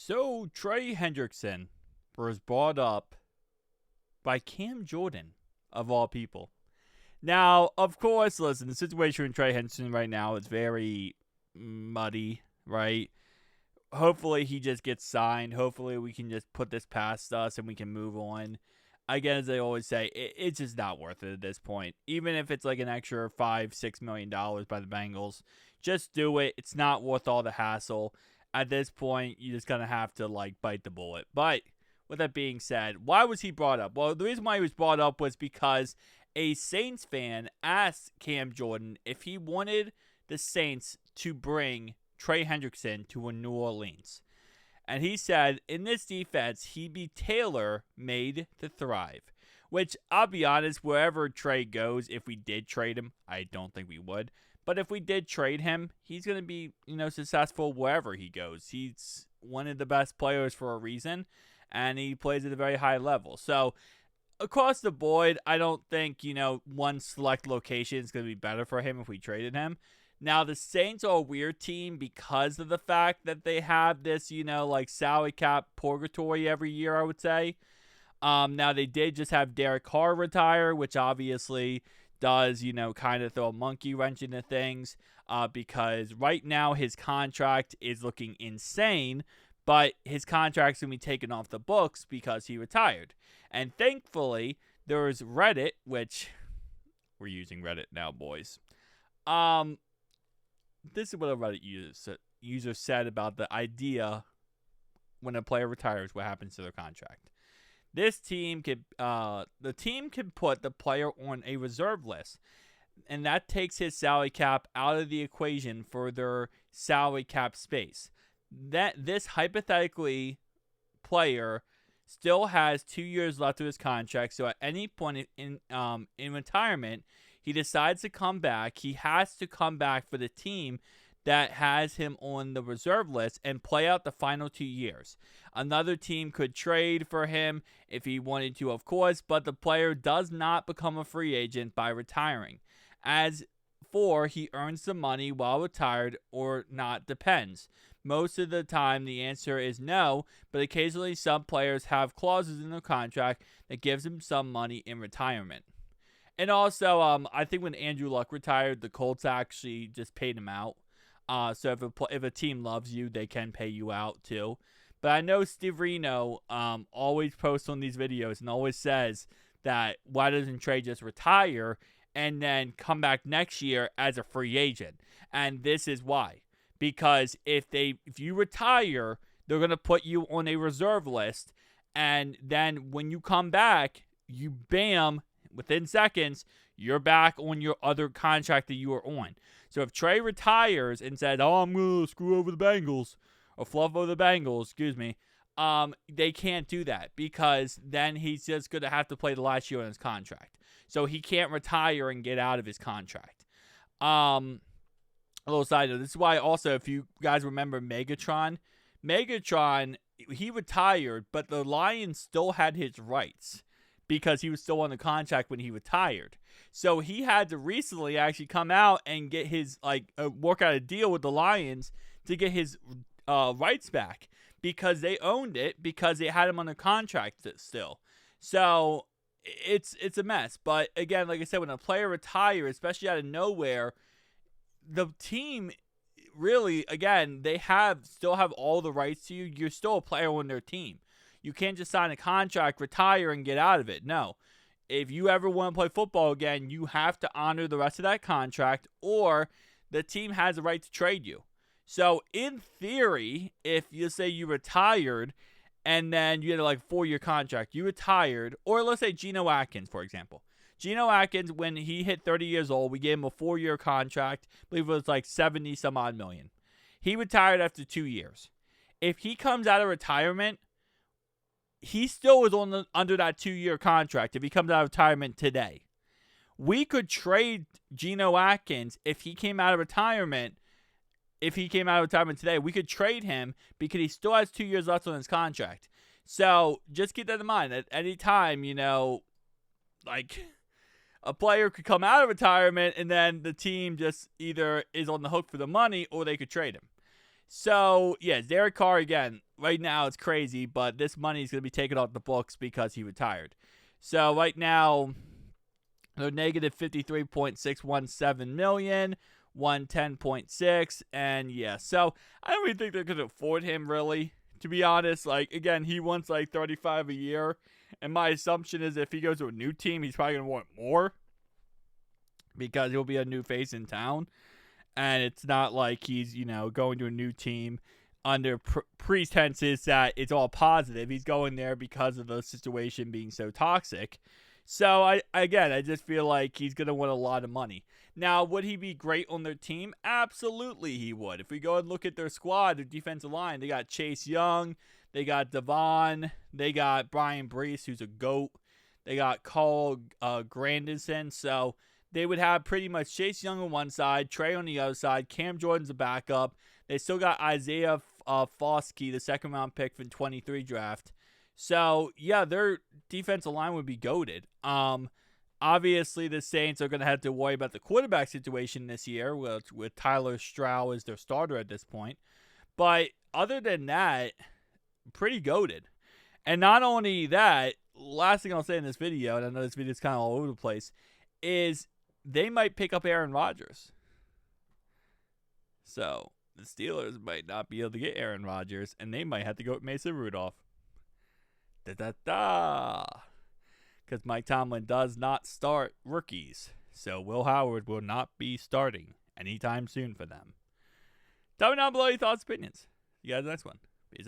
So Trey Hendrickson was brought up by Cam Jordan, of all people. Now, of course, listen, the situation with Trey Hendrickson right now is very muddy, right? Hopefully he just gets signed. Hopefully we can just put this past us and we can move on. Again, as I always say, it's just not worth it at this point. Even if it's like an extra $5-6 million by the Bengals, just do it. It's not worth all the hassle. At this point, you just gonna have to bite the bullet. But with that being said, why was he brought up? Well, the reason why he was brought up was because a Saints fan asked Cam Jordan if he wanted the Saints to bring Trey Hendrickson to New Orleans. And he said, in this defense, he'd be tailor-made to thrive. Which, I'll be honest, wherever Trey goes, if we did trade him, I don't think we would. But if we did trade him, he's going to be, successful wherever he goes. He's one of the best players for a reason, and he plays at a very high level. So, across the board, I don't think, one select location is going to be better for him if we traded him. Now, the Saints are a weird team because of the fact that they have this, salary cap purgatory every year, I would say. Now, they did just have Derek Carr retire, which obviously does, kind of throw a monkey wrench into things because right now his contract is looking insane, but his contract's going to be taken off the books because he retired. And thankfully, there was Reddit, which we're using Reddit now, boys. This is what a Reddit user said about the idea when a player retires, what happens to their contract. The team can put the player on a reserve list, and that takes his salary cap out of the equation for their salary cap space. That this hypothetically player still has 2 years left of his contract, so at any point in retirement, he decides to come back. He has to come back for the team that has him on the reserve list and play out the final 2 years. Another team could trade for him if he wanted to, of course, but the player does not become a free agent by retiring. As for he earns the money while retired or not depends. Most of the time, the answer is no, but occasionally some players have clauses in their contract that gives them some money in retirement. And also, I think when Andrew Luck retired, the Colts actually just paid him out. So if a team loves you, they can pay you out too. But I know Steve Reno always posts on these videos and always says that why doesn't Trey just retire and then come back next year as a free agent? And this is why. Because if you retire, they're going to put you on a reserve list. And then when you come back, you bam, within seconds, you're back on your other contract that you were on. So if Trey retires and said, I'm going to screw over the Bengals, or fluff over the Bengals, they can't do that because then he's just going to have to play the last year on his contract. So he can't retire and get out of his contract. A little side note, this is why also, if you guys remember Megatron, he retired, but the Lions still had his rights, because he was still on the contract when he retired. So he had to recently actually come out and get his, work out a deal with the Lions to get his rights back because they owned it because they had him on the contract still. So it's a mess. But again, like I said, when a player retires, especially out of nowhere, the team really, again, they still have all the rights to you. You're still a player on their team. You can't just sign a contract, retire, and get out of it. No. If you ever want to play football again, you have to honor the rest of that contract, or the team has the right to trade you. So, in theory, if you say you retired, and then you had a 4-year contract, you retired, or let's say Geno Atkins, for example. Geno Atkins, when he hit 30 years old, we gave him a 4-year contract. I believe it was 70 some odd million. He retired after 2 years. If he comes out of retirement, he still is under that 2-year contract if he comes out of retirement today. We could trade Geno Atkins if he came out of retirement. If he came out of retirement today, we could trade him because he still has 2 years left on his contract. So just keep that in mind. At any time, a player could come out of retirement and then the team just either is on the hook for the money or they could trade him. So, yeah, Derek Carr, again, right now it's crazy, but this money is going to be taken off the books because he retired. So right now, they're negative 53.617 million, 110.6, and yeah. So I don't really think they're going to afford him, really. To be honest, like, again, he wants like 35 a year, and my assumption is if he goes to a new team, he's probably going to want more because he'll be a new face in town, and it's not like he's, going to a new team under pretenses that it's all positive. He's going there because of the situation being so toxic. So, I just feel like he's going to want a lot of money. Now, would he be great on their team? Absolutely he would. If we go and look at their squad, their defensive line, they got Chase Young, they got Devon, they got Brian Brees, who's a GOAT, they got Carl Grandison. So, they would have pretty much Chase Young on one side, Trey on the other side, Cam Jordan's a backup. They still got Isaiah Foskey, the second-round pick from 23 draft. So, yeah, their defensive line would be goated. Obviously, the Saints are going to have to worry about the quarterback situation this year with Tyler Stroud as their starter at this point. But other than that, pretty goated. And not only that, last thing I'll say in this video, and I know this video is kind of all over the place, is they might pick up Aaron Rodgers. So, the Steelers might not be able to get Aaron Rodgers, and they might have to go with Mason Rudolph. Because Mike Tomlin does not start rookies. So Will Howard will not be starting anytime soon for them. Tell me down below your thoughts and opinions. See you guys next one. Peace out.